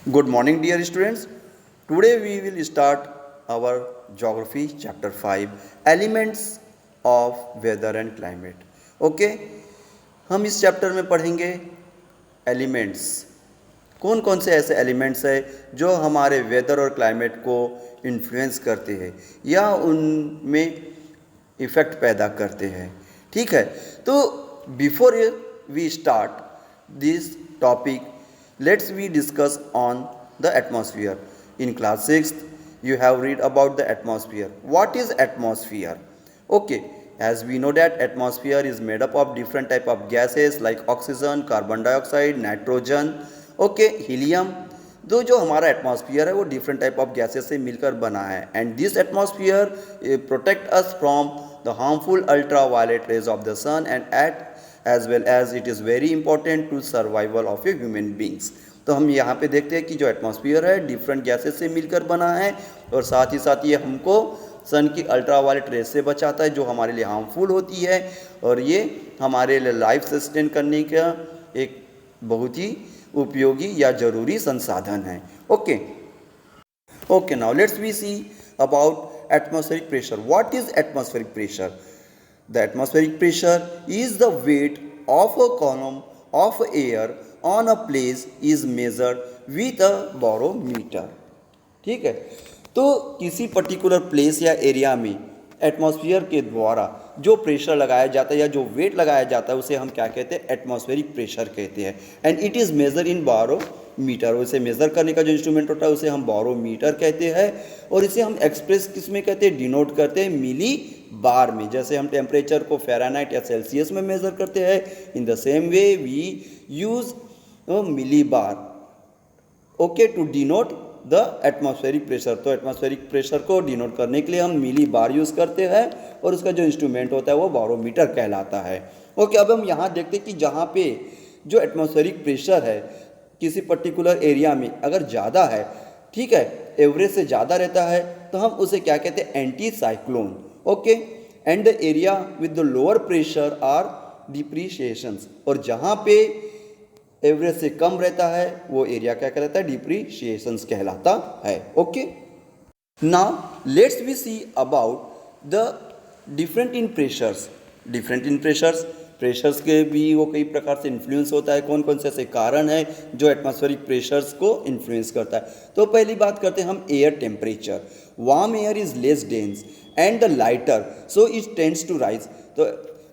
Good morning, dear students. Today we will start our geography chapter 5 elements of weather and climate. Okay, हम इस chapter में पढ़ेंगे elements. कौन कौन से ऐसे एलिमेंट्स है जो हमारे वेदर और क्लाइमेट को इन्फ्लुएंस करते हैं या उनमें इफ़ेक्ट पैदा करते हैं। ठीक है, तो before we start this topic, let's we discuss on the atmosphere. In class 6th you have read about the atmosphere. What is atmosphere? Okay, as we know that atmosphere is made up of different type of gases like oxygen, carbon dioxide, nitrogen, okay, helium. जो हमारा atmosphere है वो different type of gases से मिलकर बना है and this atmosphere protect us from the harmful ultraviolet rays of the sun and at as well as it is very important to survival of a human beings. तो हम यहाँ पे देखते हैं कि जो एटमॉस्फेयर है डिफरेंट गैसेस से मिलकर बना है और साथ ही साथ ये हमको सन की अल्ट्रा वायलेट रेस से बचाता है जो हमारे लिए हार्मफुल होती है और ये हमारे लिए लाइफ सस्टेन करने का एक बहुत ही उपयोगी या ज़रूरी संसाधन है। Okay now let's we see about atmospheric pressure. What is atmospheric pressure? The atmospheric pressure is the weight of a column of air on a place is measured with a barometer. ठीक है, तो किसी particular place या area में atmosphere के द्वारा जो pressure लगाया जाता है या जो वेट लगाया जाता है उसे हम क्या कहते हैं? एटमॉस्फेरिक प्रेशर कहते हैं and it is measure in barometer. उसे मेज़र करने का जो इंस्ट्रूमेंट होता है उसे हम बारोमीटर कहते हैं और इसे हम एक्सप्रेस किस में कहते हैं? डिनोट करते हैं मिली बार में. जैसे हम टेम्परेचर को फ़ारेनहाइट या सेल्सियस में मेज़र करते हैं, in the same way we use millibar okay to denote the atmospheric pressure. तो एटमॉस्फेरिक प्रेशर को डिनोट करने के लिए हम मिली बार यूज़ करते हैं और उसका जो इंस्ट्रूमेंट होता है वो बारोमीटर कहलाता है. ओके, अब हम यहाँ देखते हैं कि जहाँ पे जो एटमॉस्फेरिक प्रेशर है किसी पर्टिकुलर एरिया में अगर ज़्यादा है, ठीक है, एवरेज से ज़्यादा रहता है तो हम उसे क्या कहते हैं? Anti cyclone. Okay, and the area with the lower pressure are depreciations. और जहाँ पे एवरेज से कम रहता है वो एरिया क्या कहलाता है? डिप्रीशिएशंस कहलाता है. Okay, now let's we see about the different in pressures. Pressures के भी वो कई प्रकार से इन्फ्लुएंस होता है. कौन कौन से ऐसे कारण है जो एटमॉस्फेरिक प्रेशर्स को इन्फ्लुएंस करता है? तो पहली बात करते हैं हम air temperature. Warm air is less dense and the lighter so it tends to rise. तो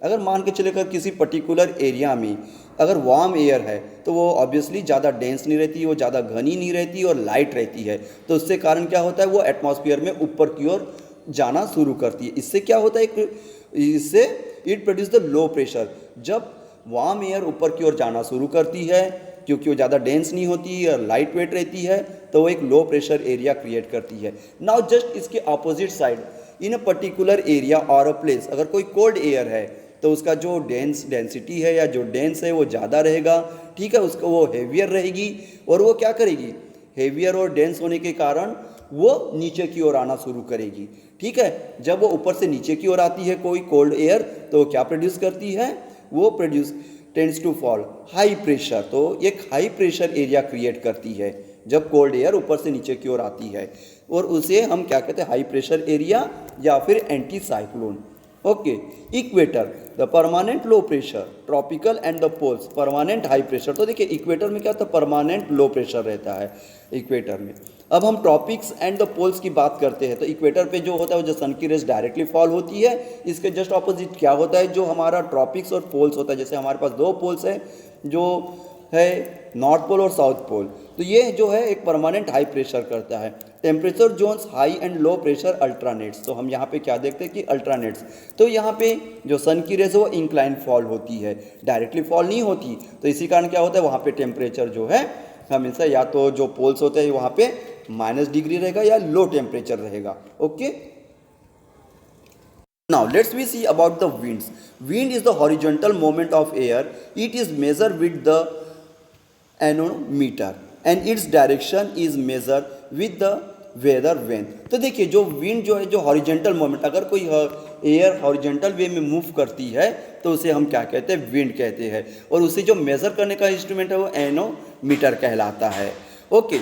अगर मान के चले कर किसी पर्टिकुलर एरिया में अगर वार्म एयर है तो वो ऑब्वियसली ज़्यादा डेंस नहीं रहती, वो ज़्यादा घनी नहीं रहती और लाइट रहती है. तो उससे कारण क्या होता है? वो एटमॉस्फेयर में ऊपर की ओर जाना शुरू करती है. इससे क्या होता है? इससे it produce the low pressure. जब वार्म एयर ऊपर की ओर जाना शुरू करती है क्योंकि वो ज़्यादा डेंस नहीं होती और लाइट वेट रहती है तो वो एक लो प्रेशर एरिया क्रिएट करती है. नाउ जस्ट इसके opposite side in a particular area और अ प्लेस अगर कोई कोल्ड एयर है तो उसका जो डेंसिटी है या जो डेंस है वो ज़्यादा रहेगा. ठीक है, उसको वो हेवियर रहेगी और वो क्या करेगी? हेवियर और डेंस होने के कारण वो नीचे की ओर आना शुरू करेगी. ठीक है, जब वो ऊपर से नीचे की ओर आती है कोई कोल्ड एयर तो क्या प्रोड्यूस करती है? वो produce tends to fall high pressure. तो एक हाई प्रेशर एरिया क्रिएट करती है जब कोल्ड एयर ऊपर से नीचे की ओर आती है और उसे हम क्या कहते हैं? हाई प्रेशर एरिया या फिर anti cyclone. Okay, equator the permanent low pressure, tropical and the poles permanent high pressure. तो देखिए इक्वेटर में क्या होता है? परमानेंट लो प्रेशर रहता है इक्वेटर में. अब हम ट्रॉपिक्स एंड द पोल्स की बात करते हैं तो इक्वेटर पे जो होता है वो जो सन की रेज डायरेक्टली फॉल होती है. इसके जस्ट ऑपोजिट क्या होता है? जो हमारा ट्रॉपिक्स और पोल्स होता है, जैसे हमारे पास दो पोल्स हैं जो है नॉर्थ पोल और साउथ पोल, तो ये जो है एक परमानेंट हाई प्रेशर करता है. Temperature zones high and low pressure alternates. तो हम यहाँ पे क्या देखते हैं कि अल्ट्रानेट्स. तो यहाँ पे जो सन की रेज है वो इंक्लाइन फॉल होती है, डायरेक्टली फॉल नहीं होती. तो इसी कारण क्या होता है? वहाँ पे टेम्परेचर जो है हमेशा या तो जो पोल्स होते हैं वहाँ पे -डिग्री रहेगा या लो टेम्परेचर रहेगा. Okay, now let's we see about the winds. Wind is the horizontal movement of air. It is measured with the anemometer and its direction is measured with the weather vane. तो देखिए जो wind जो है जो horizontal moment, अगर कोई air horizontal वे में move करती है तो उसे हम क्या कहते हैं? विंड कहते हैं. और उसे जो मेज़र करने का इंस्ट्रूमेंट है वो एनोमीटर कहलाता है. Okay,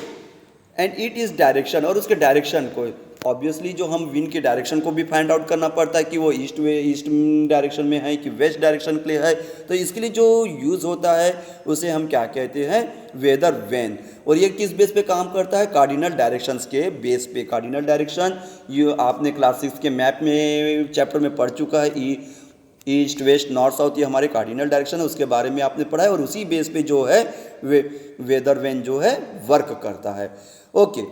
and it is direction, और उसके डायरेक्शन को ऑब्वियसली जो हम विंड के डायरेक्शन को भी फाइंड आउट करना पड़ता है कि वो ईस्ट डायरेक्शन में है कि वेस्ट डायरेक्शन के लिए है। तो इसके लिए जो यूज़ होता है उसे हम क्या कहते हैं, वेदर वैन। और ये किस बेस पे काम करता है, कार्डिनल डायरेक्शंस के बेस पे। कार्डिनल डायरेक्शन ये आपने क्लास 6 के मैप में चैप्टर में पढ़ चुका है, ईस्ट वेस्ट नॉर्थ साउथ, ये हमारे कार्डिनल डायरेक्शन है, उसके बारे में आपने पढ़ा है। और उसी बेस पे जो है वेदर वैन जो है वर्क करता है। Okay,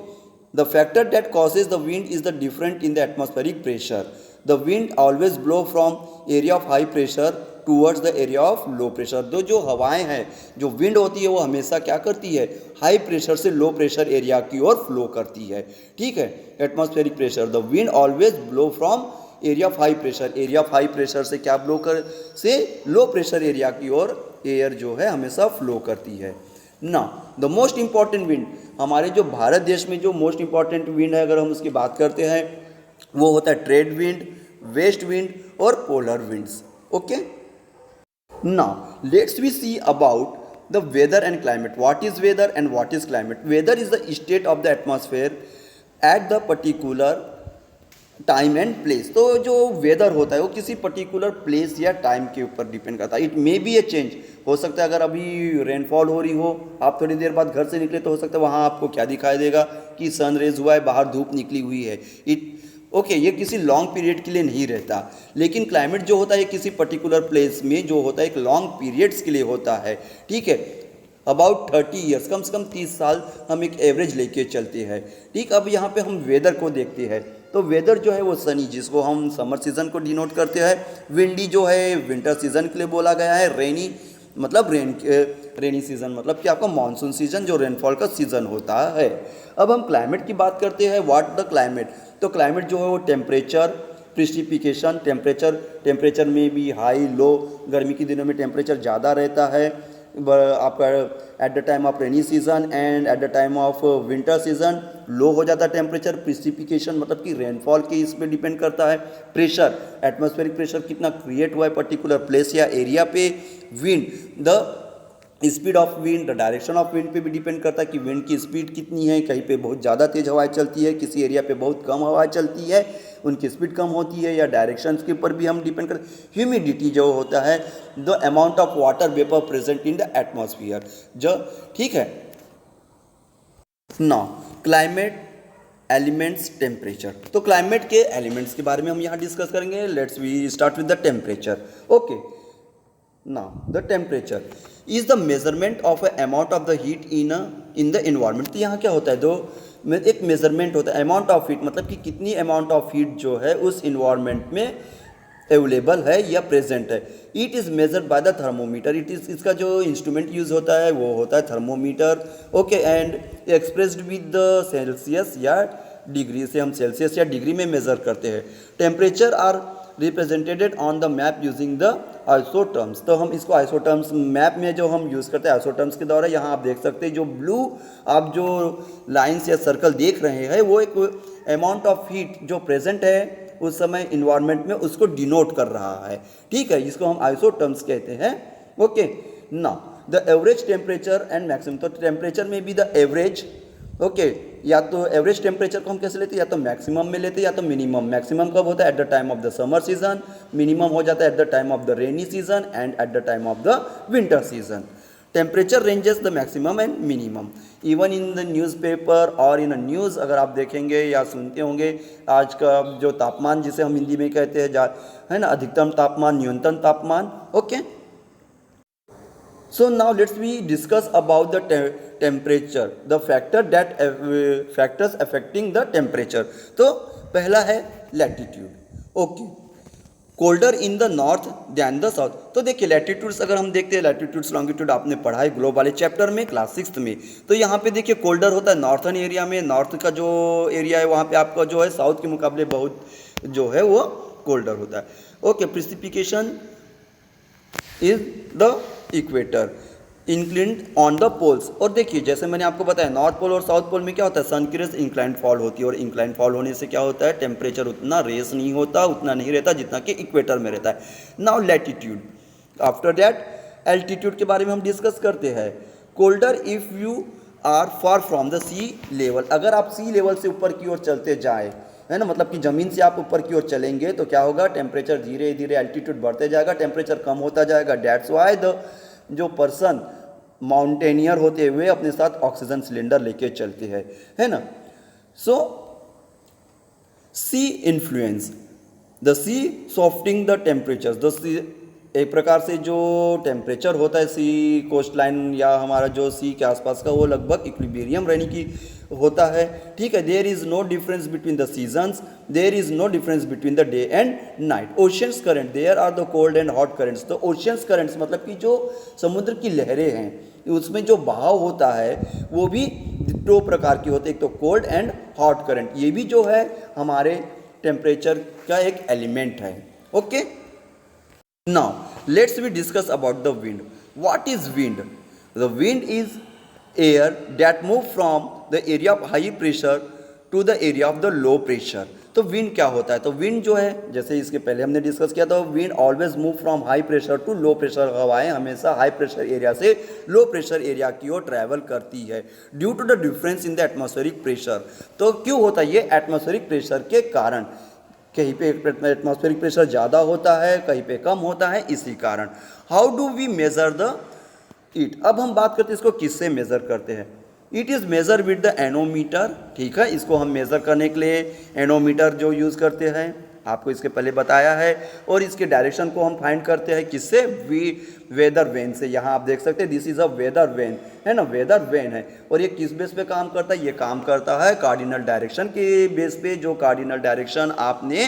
the factor that causes the wind is the different in the atmospheric pressure. The wind always blow from area of high pressure towards the area of low pressure. दो जो हवाएं हैं, जो wind होती है, वो हमेशा क्या करती है, हाई प्रेशर से लो प्रेशर एरिया की ओर फ्लो करती है। ठीक है, atmospheric pressure, the wind always blow from area of high pressure. Area of high pressure से क्या ब्लो कर, से लो प्रेशर एरिया की ओर एयर जो है हमेशा फ्लो करती है ना। द मोस्ट इंपॉर्टेंट विंड, हमारे जो भारत देश में जो मोस्ट इंपॉर्टेंट विंड है अगर हम उसकी बात करते हैं, वो होता है ट्रेड विंड, वेस्ट विंड और polar winds. Okay, now let's we see about the weather and climate. What is weather and what is climate? Weather is the state of the atmosphere at the particular time and place. तो जो weather होता है वो किसी particular place या time के ऊपर depend करता है। It may be A change, हो सकता है अगर अभी रेनफॉल हो रही हो, आप थोड़ी देर बाद घर से निकले तो हो सकता है वहाँ आपको क्या दिखाई देगा कि सन रेज हुआ है, बाहर धूप निकली हुई है। ओके, ये किसी लॉन्ग पीरियड के लिए नहीं रहता। लेकिन क्लाइमेट जो होता है किसी पर्टिकुलर प्लेस में जो होता है एक लॉन्ग पीरियड्स के लिए होता है। ठीक है, अबाउट 30 ईयर्स, कम से कम 30 साल हम एक एवरेज लेके चलते हैं। ठीक, अब यहाँ पे हम वेदर को देखते हैं। तो वेदर जो है वो सनी, जिसको हम समर सीजन को डिनोट करते हैं। विंडी जो है विंटर सीजन के लिए बोला गया है। रेनी मतलब रेनी सीजन मतलब कि आपका मानसून सीजन जो रेनफॉल का सीजन होता है। अब हम क्लाइमेट की बात करते हैं, व्हाट द क्लाइमेट। तो क्लाइमेट जो है वो टेम्परेचर, प्रिसिपिकेशन, टेम्परेचर में भी हाई लो, गर्मी के दिनों में टेम्परेचर ज़्यादा रहता है आपका at the time of rainy season, and at the time of winter season low हो जाता है टेम्परेचर। प्रिसिपिकेशन मतलब कि रेनफॉल के इस पे डिपेंड करता है। प्रेशर, एटमॉस्फेरिक प्रेशर कितना क्रिएट हुआ है पर्टिकुलर प्लेस या एरिया पे। Wind, the speed of wind, the direction of wind पे भी डिपेंड करता है कि विंड की स्पीड कितनी है। कहीं पे बहुत ज़्यादा तेज़ हवाएं चलती है, किसी एरिया पे बहुत कम हवाएं चलती है, उनकी स्पीड कम होती है, या डायरेक्शंस के ऊपर भी हम डिपेंड करते हैं। ह्यूमिडिटी जो होता है, the amount of water vapour present in the atmosphere जो, ठीक है। Now climate elements, temperature. तो क्लाइमेट के एलिमेंट्स के बारे में हम यहाँ डिस्कस करेंगे। Let's we start with the temperature. Okay, now the temperature is the measurement of a amount of the heat in the environment. तो यहाँ क्या होता है, एक मेजरमेंट होता है, अमाउंट ऑफ हीट मतलब कि कितनी अमाउंट ऑफ हीट जो है उस इन्वायरमेंट में अवेलेबल है या प्रेजेंट है। It is measured by the thermometer. इसका जो इंस्ट्रूमेंट यूज होता है वो होता है thermometer. Okay, and expressed with the Celsius या डिग्री, से हम सेल्सियस या डिग्री में मेजर करते हैं। Temperature are represented on the map using the isotherms. तो हम इसको आइसोटर्म्स मैप में जो हम यूज़ करते हैं आइसोटर्म्स के द्वारा। यहाँ आप देख सकते हैं जो ब्लू आप जो लाइन्स या सर्कल देख रहे हैं वो एक अमाउंट ऑफ हीट जो प्रेजेंट है उस समय इन्वायरमेंट में उसको डिनोट कर रहा है। ठीक है, इसको हम आइसोटर्म्स कहते हैं। Okay, now the average temperature and maximum. तो टेम्परेचर में भी द एवरेज, ओके, या तो एवरेज टेम्परेचर को हम कैसे लेते हैं, या तो मैक्सिमम में लेते हैं या तो मिनिमम। मैक्सिमम कब होता है, eight the time of the summer season. Minimum हो जाता है eight the time of the rainy season and at the time of the winter season. Temperature ranges the maximum and minimum even in the newspaper और इन a news. अगर आप देखेंगे या सुनते होंगे आज का जो तापमान जिसे हम हिंदी में कहते हैं है ना, अधिकतम तापमान, न्यूनतम तापमान। Okay, so now let's we discuss about the temperature, the factors affecting the temperature. तो पहला है latitude. Okay, colder in the north than the south. तो देखिए लैटिट्यूड्स अगर हम देखते हैं, लैटिट्यूड्स लॉन्गिट्यूड आपने पढ़ा है ग्लोब वाले चैप्टर में क्लास 6 में। तो यहाँ पे देखिए कोल्डर होता है नॉर्थन एरिया में, नॉर्थ का जो एरिया है वहाँ पे आपका जो है साउथ के मुकाबले बहुत जो है वो कोल्डर होता है। Okay, precipitation is the equator inclined on the poles. और देखिए जैसे मैंने आपको बताया नॉर्थ पोल और साउथ पोल में क्या होता है, सन की रेस इंक्लाइंड फॉल होती है, और इंक्लाइंड फॉल होने से क्या होता है, टेम्परेचर उतना रेस नहीं होता, उतना नहीं रहता जितना कि इक्वेटर में रहता है। Now latitude, after that altitude के बारे में हम डिस्कस करते हैं। Colder if you are far from the sea level. अगर आप सी लेवल से ऊपर की ओर चलते जाए, है ना, मतलब कि ज़मीन से आप ऊपर की ओर चलेंगे तो क्या होगा, टेम्परेचर धीरे धीरे एल्टीट्यूड बढ़ते जाएगा, टेम्परेचर कम होता जाएगा। डेट्स वाई द जो पर्सन माउंटेनियर होते हुए अपने साथ ऑक्सीजन सिलेंडर लेके चलते हैं, है ना। So sea influence, the sea softening the temperature, the sea एक प्रकार से जो टेम्परेचर होता है सी कोस्ट लाइन या हमारा जो सी के आसपास का, वो लगभग इक्विलिब्रियम रहने की होता है, ठीक है। There is no difference between the seasons, there is no difference between the day and night. Oceans current, there are the cold and hot currents. तो ओशियंस करंट्स मतलब कि जो समुद्र की लहरें हैं उसमें जो बहाव होता है वो भी दो प्रकार की होते हैं, एक तो कोल्ड एंड हॉट करंट। ये भी जो है हमारे टेम्परेचर का एक एलिमेंट है। Okay, now let's we discuss about the wind. What is wind? The wind is air that move from the area of high pressure to the area of the low pressure. तो wind क्या होता है? तो wind जो है, जैसे इसके पहले हमने डिस्कस किया था, wind always move from high pressure to low pressure. हवाएं हमेशा हाई प्रेशर एरिया से लो प्रेशर एरिया की ओर ट्रैवल करती है due to the difference in the atmospheric pressure. तो क्यों होता है ये? एटमॉस्फेरिक प्रेशर के कारण। कहीं पे एटमॉस्फेरिक प्रेशर ज़्यादा होता है, कहीं पे कम होता है, इसी कारण। How do we measure the it? अब हम बात करते हैं इसको किससे मेज़र करते हैं। It is measure with the nanometre, ठीक है। इसको हम मेज़र करने के लिए एनोमीटर जो यूज़ करते हैं, आपको इसके पहले बताया है। और इसके डायरेक्शन को हम फाइंड करते हैं किससे? वेदर वेन से। यहाँ आप देख सकते हैं this is a weather vane, है ना, वेदर वेन है। और ये किस बेस पे काम करता है? ये काम करता है कार्डिनल डायरेक्शन के बेस पे। जो कार्डिनल डायरेक्शन आपने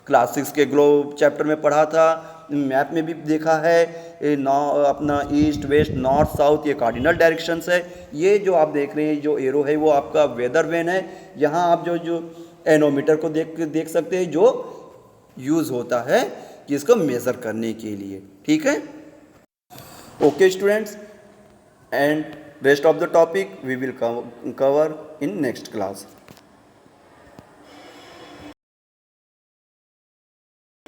क्लास 6 के ग्लोब चैप्टर में पढ़ा था, मैप में भी देखा है, अपना ईस्ट वेस्ट नॉर्थ साउथ, ये कार्डिनल डायरेक्शंस है। ये जो आप देख रहे हैं जो एरो है वो आपका वेदर वेन है। यहाँ आप जो एनोमीटर को देख सकते हैं जो यूज़ होता है कि इसको मेज़र करने के लिए, ठीक है। Okay students, and rest of the topic we will cover in next class.